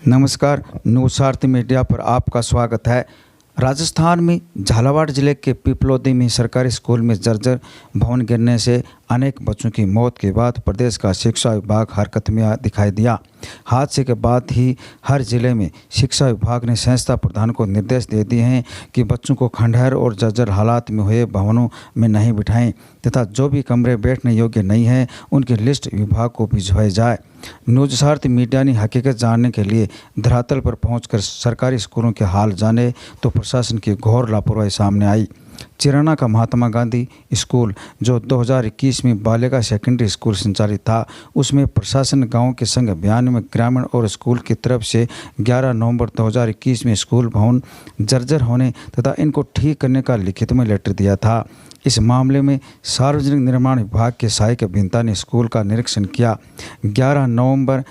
नमस्कार, news media पर आपका स्वागत है। राजस्थान में झालावाड़ जिले के पिपलोदी में सरकारी स्कूल में जर्जर भवन गिरने से अनेक बच्चों की मौत के बाद प्रदेश का शिक्षा विभाग हरकत में दिखाई दिया। हादसे के बाद ही हर जिले में शिक्षा विभाग ने संस्था प्रधान को निर्देश दे दिए हैं कि बच्चों को खंडहर और जर्जर हालात में हुए भवनों में नहीं बिठाएं तथा जो भी कमरे बैठने योग्य नहीं हैं उनकी लिस्ट विभाग को भिजवाई जाए। न्यूज़ मीडिया ने हकीकत जानने के लिए धरातल पर पहुंचकर सरकारी स्कूलों के हाल जाने तो प्रशासन की घोर लापरवाही सामने आई। चिराना का महात्मा गांधी स्कूल जो 2021 में बालिका सेकेंडरी स्कूल संचालित था, उसमें प्रशासन गांव के संग अभियान में ग्रामीण और स्कूल की तरफ से 11 नवंबर 2021 में स्कूल भवन जर्जर होने तथा इनको ठीक करने का लिखित में लेटर दिया था। इस मामले में सार्वजनिक निर्माण विभाग के सहायक अभियंता ने स्कूल का निरीक्षण किया। 11 नवंबर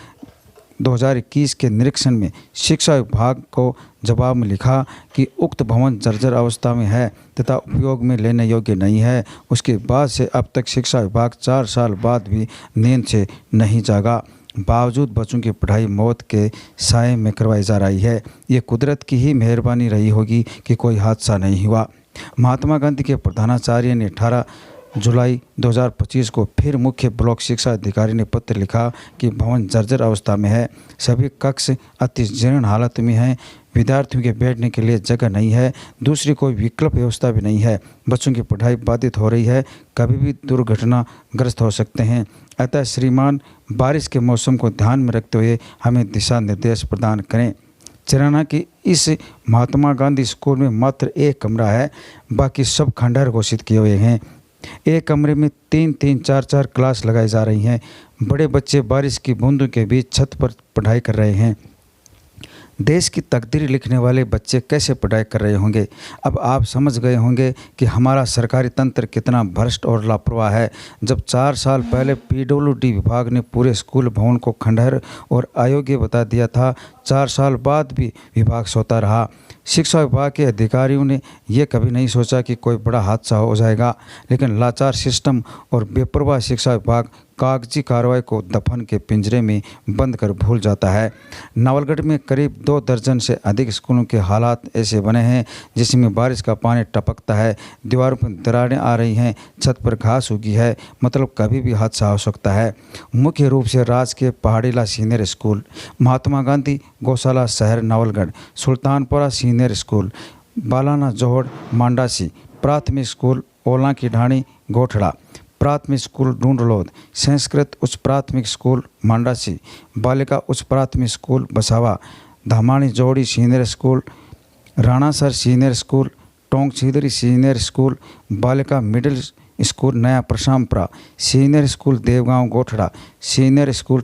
2021 के निरीक्षण में शिक्षा विभाग को जवाब में लिखा कि उक्त भवन जर्जर अवस्था में है तथा उपयोग में लेने योग्य नहीं है। उसके बाद से अब तक शिक्षा विभाग 4 साल बाद भी नींद से नहीं जागा। बावजूद बच्चों की पढ़ाई मौत के साए में करवाई जा रही है। ये कुदरत की ही मेहरबानी रही होगी कि कोई हादसा नहीं हुआ। महात्मा गांधी के प्रधानाचार्य ने 18 जुलाई 2025 को फिर मुख्य ब्लॉक शिक्षा अधिकारी ने पत्र लिखा कि भवन जर्जर अवस्था में है, सभी कक्ष अति जीर्ण हालत में हैं, विद्यार्थियों के बैठने के लिए जगह नहीं है, दूसरी कोई विकल्प व्यवस्था भी नहीं है, बच्चों की पढ़ाई बाधित हो रही है, कभी भी दुर्घटनाग्रस्त हो सकते हैं। अतः श्रीमान बारिश के मौसम को ध्यान में रखते हुए हमें दिशा निर्देश प्रदान करें। चिराना की इस महात्मा गांधी स्कूल में मात्र एक कमरा है, बाकी सब खंडहर घोषित किए हुए हैं। एक कमरे में 3-3, 4-4 क्लास लगाई जा रही हैं। बड़े बच्चे बारिश की बूंदों के बीच छत पर पढ़ाई कर रहे हैं। देश की तकदीर लिखने वाले बच्चे कैसे पढ़ाई कर रहे होंगे। अब आप समझ गए होंगे कि हमारा सरकारी तंत्र कितना भ्रष्ट और लापरवाह है। जब 4 साल पहले पीडब्ल्यूडी विभाग ने पूरे स्कूल भवन को खंडहर और अयोग्य बता दिया था, 4 साल बाद भी विभाग सोता रहा। शिक्षा विभाग के अधिकारियों ने यह कभी नहीं सोचा कि कोई बड़ा हादसा हो जाएगा, लेकिन लाचार सिस्टम और बेपरवाह शिक्षा विभाग कागजी कार्रवाई को दफन के पिंजरे में बंद कर भूल जाता है। नवलगढ़ में करीब 2 दर्जन से अधिक स्कूलों के हालात ऐसे बने हैं जिसमें बारिश का पानी टपकता है, दीवारों पर दरारें आ रही हैं, छत पर घास उगी है, मतलब कभी भी हादसा हो सकता है। मुख्य रूप से राजकीय पहाड़ीला सीनियर स्कूल, महात्मा गांधी गौशाला शहर नवलगढ़, सुल्तानपुरा सीनियर स्कूल, बालाना जोहड़ मांडासी, प्राथमिक स्कूल ओला की ढाणी गोठड़ा, प्राथमिक स्कूल ढूंढलोद, संस्कृत उच्च प्राथमिक स्कूल मांडासी, बालिका उच्च प्राथमिक school Basawa, Dhamani Jodi senior school, Ranasar senior school, Tonk Sidri senior school, बालिका मिडिल स्कूल नया Prashampura, senior school Devgaon Gothra, senior school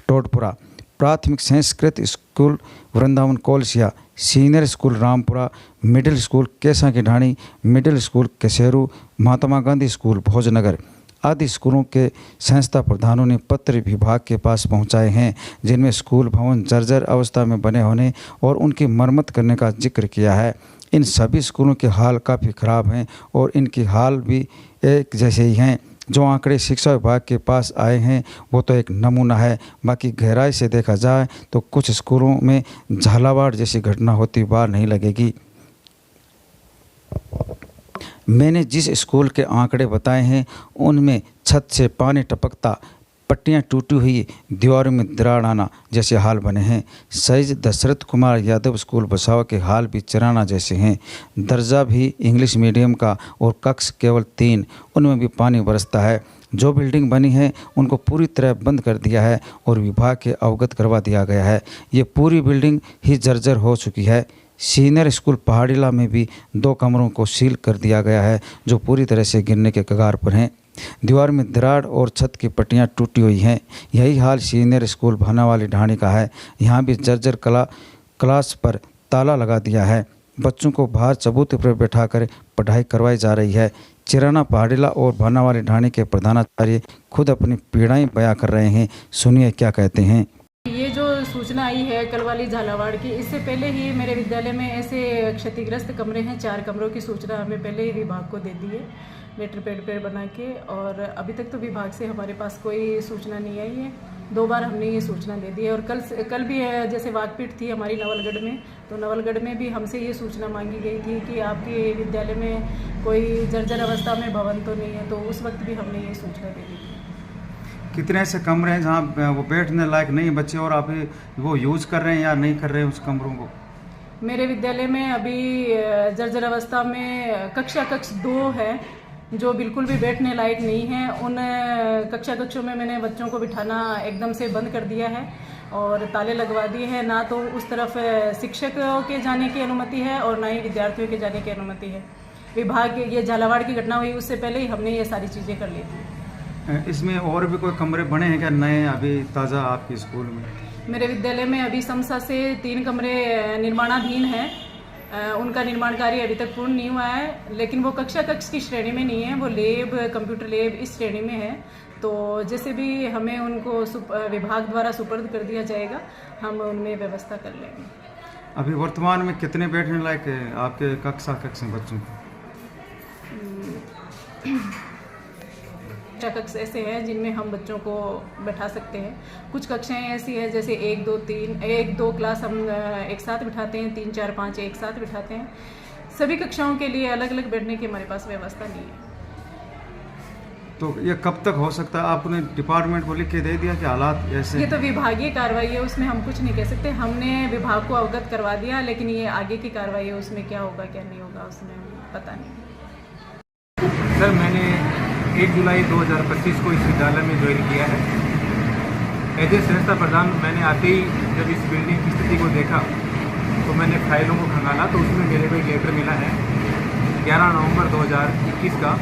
Totpura, प्राथमिक Sanskrit school Vrindavan Kolsiya, senior school Rampura, middle school Kesa की ढाणी, middle school Keseru, Mahatma Gandhi school Bhojnagar आदि स्कूलों के संस्था प्रधानों ने पत्र विभाग के पास पहुंचाए हैं, जिनमें स्कूल भवन जर्जर अवस्था में बने होने और उनकी मरम्मत करने का जिक्र किया है। इन सभी स्कूलों के हाल काफ़ी ख़राब हैं और इनकी हाल भी एक जैसे ही हैं। जो आंकड़े शिक्षा विभाग के पास आए हैं वो तो एक नमूना है, बाकी गहराई से देखा जाए तो कुछ स्कूलों में झालावाड़ जैसी घटना होती बार नहीं लगेगी। मैंने जिस स्कूल के आंकड़े बताए हैं उनमें छत से पानी टपकता, पट्टियाँ टूटी हुई, दीवारों में दरार आना जैसे हाल बने हैं। शहीद दशरथ कुमार यादव स्कूल बसावा के हाल भी चिराना जैसे हैं। दर्जा भी इंग्लिश मीडियम का और कक्ष केवल 3, उनमें भी पानी बरसता है। जो बिल्डिंग बनी है उनको पूरी तरह बंद कर दिया है और विभाग के अवगत करवा दिया गया है। ये पूरी बिल्डिंग ही जर्जर हो चुकी है। सीनियर स्कूल पहाड़ीला में भी 2 कमरों को सील कर दिया गया है जो पूरी तरह से गिरने के कगार पर हैं। दीवार में दरार और छत की पट्टियां टूटी हुई हैं। यही हाल सीनियर स्कूल भानावाली ढाणी का है। यहाँ भी जर्जर क्लास पर ताला लगा दिया है। बच्चों को बाहर चबूतरे पर बैठाकर पढ़ाई करवाई जा रही है। चिराना पहाड़ीला और भानावाली ढाणी के प्रधानाचार्य खुद अपनी पीड़ाएं बयां कर रहे हैं। सुनिए क्या कहते हैं। ये जो सूचना आई है कल वाली झालावाड़ की, इससे पहले ही मेरे विद्यालय में ऐसे क्षतिग्रस्त कमरे हैं, 4 कमरों की सूचना हमें पहले ही विभाग को दे दी है लेटर पैड पर बना के, और अभी तक तो विभाग से हमारे पास कोई सूचना नहीं आई है। 2 बार हमने ये सूचना दे दी है। और कल भी जैसे वाकपीट थी हमारी नवलगढ़ में, तो नवलगढ़ में भी हमसे ये सूचना मांगी गई थी कि आपके विद्यालय में कोई जर्जर अवस्था में भवन तो नहीं है, तो उस वक्त भी हमने ये सूचना दे दी थी। कितने ऐसे कमरे हैं जहाँ वो बैठने लायक नहीं है बच्चे, और आप वो यूज़ कर रहे हैं या नहीं कर रहे हैं उस कमरों को? मेरे विद्यालय में अभी जर्जर अवस्था में कक्ष 2 है जो बिल्कुल भी बैठने लायक नहीं है। उन कक्षों में मैंने बच्चों को बिठाना एकदम से बंद कर दिया है और ताले लगवा दिए हैं। ना तो उस तरफ शिक्षकों के जाने की अनुमति है और ना ही विद्यार्थियों के जाने की अनुमति है। विभाग, ये झालावाड़ की घटना हुई उससे पहले ही हमने ये सारी चीज़ें कर ली थी। इसमें और भी कोई कमरे बने हैं क्या नए अभी ताज़ा आपके स्कूल में? मेरे विद्यालय में अभी समसा से 3 कमरे निर्माणाधीन हैं। उनका निर्माण कार्य अभी तक पूर्ण नहीं हुआ है, लेकिन वो कक्ष की श्रेणी में नहीं है, वो लैब, कंप्यूटर लैब इस श्रेणी में है। तो जैसे भी हमें उनको विभाग द्वारा सुपर्द कर दिया जाएगा, हम उनमें व्यवस्था कर लेंगे। अभी वर्तमान में कितने बैठने लायक है आपके कक्ष में बच्चों? कक्ष ऐसे हैं जिनमें हम बच्चों को बैठा सकते हैं। कुछ कक्षाएं ऐसी हैं जैसे 1 2 क्लास हम एक साथ बिठाते हैं, 3 4 5 एक साथ बिठाते हैं। सभी कक्षाओं के लिए अलग अलग बैठने की हमारे पास व्यवस्था नहीं है। तो ये कब तक हो सकता है? आपने डिपार्टमेंट को लिख के दे दिया कि हालात ऐसे? ये तो विभागीय कार्रवाई है, उसमें हम कुछ नहीं कह सकते। हमने विभाग को अवगत करवा दिया, लेकिन ये आगे की कार्रवाई है, उसमें क्या होगा क्या नहीं होगा उसमें पता नहीं। सर, मैंने 1 जुलाई 2025 को इस विद्यालय में ज्वाइन किया है। एज ए संस्था प्रधान मैंने आते ही जब इस बिल्डिंग की स्थिति को देखा तो मैंने फाइलों को खंगाला, तो उसमें मेरे को एक लेटर मिला है 11 नवंबर 2021 का,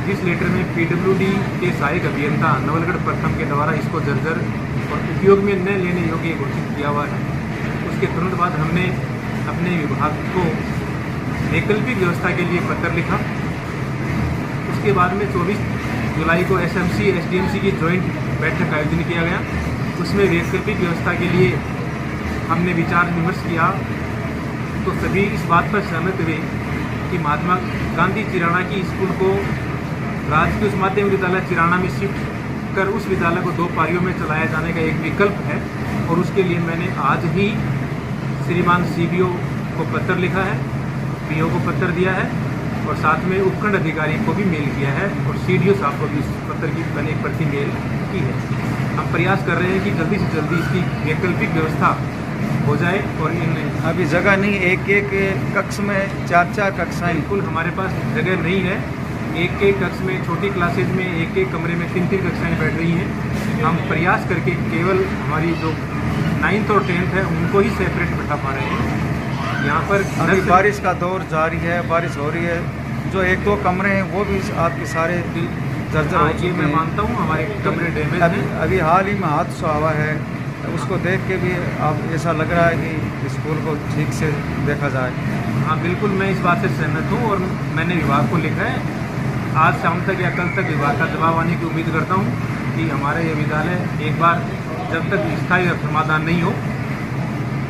जिस लेटर में PWD के सहायक अभियंता नवलगढ़ प्रथम के द्वारा इसको जर्जर और उपयोग में न लेने योग्य घोषित किया हुआ है। उसके तुरंत बाद हमने अपने विभाग को वैकल्पिक व्यवस्था के लिए पत्र लिखा। उसके बाद में 24 जुलाई को SMC SDMC की जॉइंट बैठक का आयोजन किया गया। उसमें वैकल्पिक व्यवस्था के लिए हमने विचार विमर्श किया, तो सभी इस बात पर सहमत हुए कि महात्मा गांधी चिराना की स्कूल को राजकीय उच्च माध्यमिक विद्यालय चिराना में शिफ्ट कर उस विद्यालय को 2 पारियों में चलाया जाने का एक विकल्प है। और उसके लिए मैंने आज ही श्रीमान CBO को पत्र लिखा है, PO को पत्र दिया है और साथ में उपखंड अधिकारी को भी मेल किया है और CDO साहब को भी इस पत्र की बनी एक प्रति मेल की है। हम प्रयास कर रहे हैं कि जल्दी से जल्दी इसकी वैकल्पिक व्यवस्था हो जाए। और इन अभी जगह नहीं, एक कक्ष में 4 कक्षाएं, बिल्कुल हमारे पास जगह नहीं है। एक कक्ष में छोटी क्लासेज में एक कमरे में 3 कक्षाएं बैठ रही हैं। हम प्रयास करके केवल हमारी जो 9th और 10th है उनको ही सेपरेट बैठा पा रहे हैं। यहाँ पर अभी बारिश का दौर जारी है, बारिश हो रही है, जो 1 2 कमरे हैं वो भी आपके सारे जर्जर हो चुके हैं। मैं मानता हूँ हमारे कमरे डैमेज हैं। अभी हाल ही में हादसा हुआ है, उसको देख के भी आप ऐसा लग रहा है कि स्कूल को ठीक से देखा जाए। हाँ बिल्कुल, मैं इस बात से सहमत हूँ और मैंने विभाग को लिखा है। आज शाम तक या कल तक विभाग का जवाब आने की उम्मीद करता हूँ कि हमारे ये विद्यालय एक बार जब तक स्थायी समाधान नहीं हो,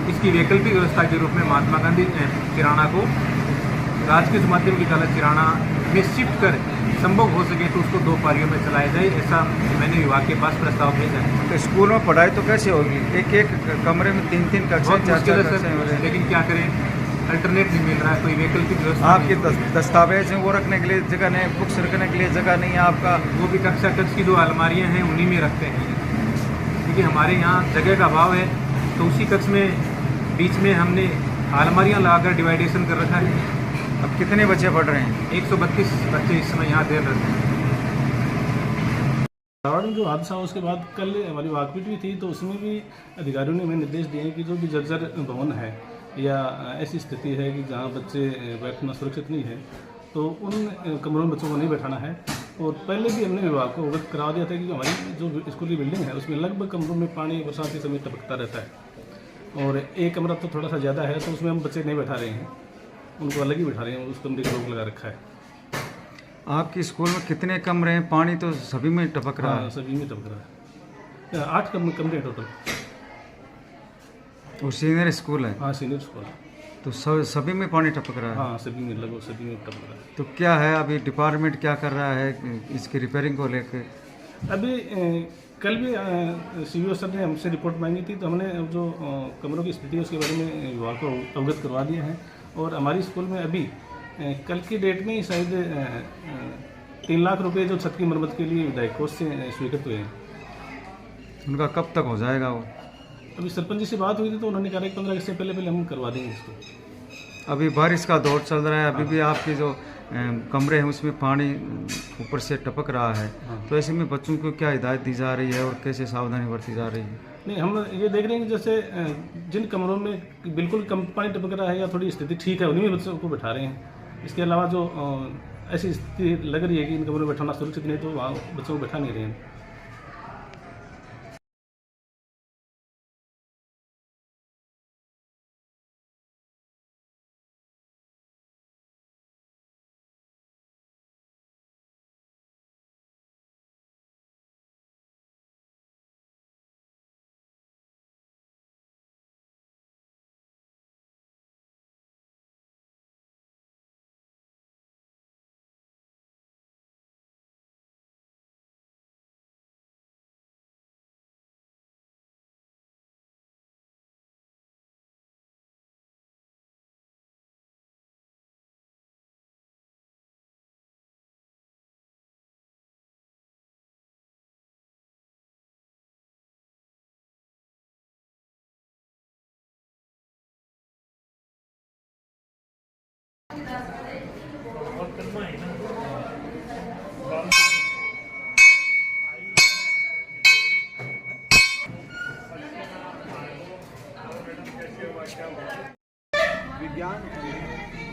इसकी वैकल्पिक व्यवस्था के रूप में महात्मा गांधी चिराना को राजकीय उच्च माध्यमिक विद्यालय चिराना में शिफ्ट कर संभव हो सके तो उसको 2 पारियों में चलाया जाए, ऐसा मैंने विभाग के पास प्रस्ताव भेजा है। तो स्कूल में पढ़ाई तो कैसे होगी? एक कमरे में 3 कक्षाएं, 4 कक्षाएं हो रही हैं, लेकिन क्या करें, अल्टरनेट नहीं मिल रहा है, कोई वैकल्पिक व्यवस्था। आपके दस्तावेज हैं वो रखने के लिए जगह नहीं, बुक्स रखने के लिए जगह नहीं है आपका। वो भी कक्ष की जो अलमारियाँ हैं उन्हीं में रखते हैं, क्योंकि हमारे यहाँ जगह का अभाव है। तो उसी कक्ष में बीच में हमने अलमारियाँ लगाकर डिवाइडेशन कर रखा है। अब कितने बच्चे पढ़ रहे हैं? 132 बच्चे इस समय यहाँ देर रहते हैं। झालावाड़ में जो हादसा हुआ उसके बाद कल हमारी वाकपीट भी थी, तो उसमें भी अधिकारियों ने हमें निर्देश दिए हैं कि जो भी जर्जर भवन है या ऐसी स्थिति है कि जहाँ बच्चे बैठना सुरक्षित नहीं है, तो उन कमरों में बच्चों को नहीं बैठाना है। और पहले भी हमने विभाग को अवगत करा दिया था कि हमारी जो स्कूल की बिल्डिंग है उसमें लगभग कमरों में पानी बरसात के समय टपकता रहता है और एक कमरा तो थोड़ा सा ज़्यादा है, तो उसमें हम बच्चे नहीं बैठा रहे हैं, उनको अलग ही बैठा रहे हैं, उस कमरे को रोक लगा रखा है। आपके स्कूल में कितने कमरे हैं? पानी तो सभी में टपक रहा है। सभी में टपक रहा है। 8 कमरे टोटल। वो सीनियर स्कूल है? हाँ, सीनियर स्कूल। तो सभी में पानी टपक रहा है? हाँ, सभी में लगभग सभी में टपक रहा है। तो क्या है अभी डिपार्टमेंट क्या कर रहा है इसकी रिपेयरिंग को लेकर? अभी कल भी CBO सर ने हमसे रिपोर्ट मांगी थी, तो हमने जो कमरों की स्थिति है उसके बारे में विभाग को अवगत करवा दिया है। और हमारी स्कूल में अभी कल की डेट में ही शायद 3 लाख रुपए जो छत की मरम्मत के लिए विधायक कोष से स्वीकृत हुए हैं। उनका कब तक हो जाएगा वो? अभी सरपंच जी से बात हुई थी तो उन्होंने कहा कि 15 अगस्त से पहले हम करवा देंगे इसको। अभी बारिश का दौर चल रहा है, अभी भी आपके जो कमरे हैं उसमें पानी ऊपर से टपक रहा है, तो ऐसे में बच्चों को क्या हिदायत दी जा रही है और कैसे सावधानी बरती जा रही है? नहीं, हम ये देख रहे हैं कि जैसे जिन कमरों में बिल्कुल कम पानी टपक रहा है या थोड़ी स्थिति ठीक है, उन्हीं में बच्चों को बैठा रहे हैं। इसके अलावा जो ऐसी स्थिति लग रही है कि इन कमरों में बैठाना सुरक्षित नहीं, तो वहाँ बच्चों को बैठा नहीं रहे हैं।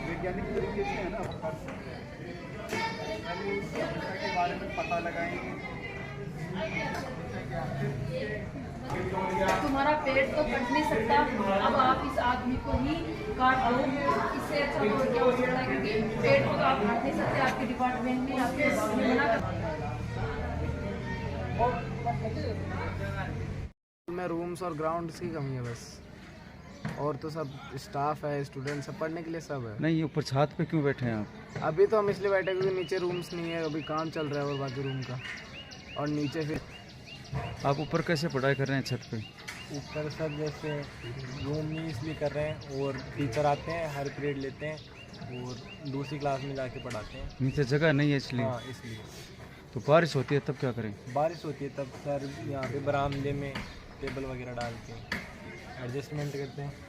वैज्ञानिक तरीके से है ना, पहले उस समस्या के बारे में पता लगाएंगे। तुम्हारा पेट तो कट नहीं सकता, अब आप इस आदमी को ही काट दो, इससे अच्छा तो क्या हो सकता है, क्योंकि पेट को तो आप काट नहीं सकते, आपके डिपार्टमेंट में आपके विभाग में मना कर। में रूम्स और ग्राउंड्स की कमी है बस, और तो सब स्टाफ है, स्टूडेंट सब पढ़ने के लिए सब है। नहीं, ऊपर छत पे क्यों बैठे हैं आप? अभी तो हम इसलिए बैठे क्योंकि नीचे रूम्स नहीं है, अभी काम चल रहा है और बाकी रूम का, और नीचे फिर आप ऊपर कैसे पढ़ाई कर रहे हैं छत पे? ऊपर सब जैसे रूम नहीं इसलिए कर रहे हैं, और टीचर आते हैं, हर पीरियड लेते हैं और दूसरी क्लास में जाके पढ़ाते हैं। नीचे जगह नहीं है इसलिए? हाँ, इसलिए। तो बारिश होती है तब क्या करें? बारिश होती है तब सर यहाँ पे बरामदे में टेबल वगैरह डाल के एडजस्टमेंट करते हैं।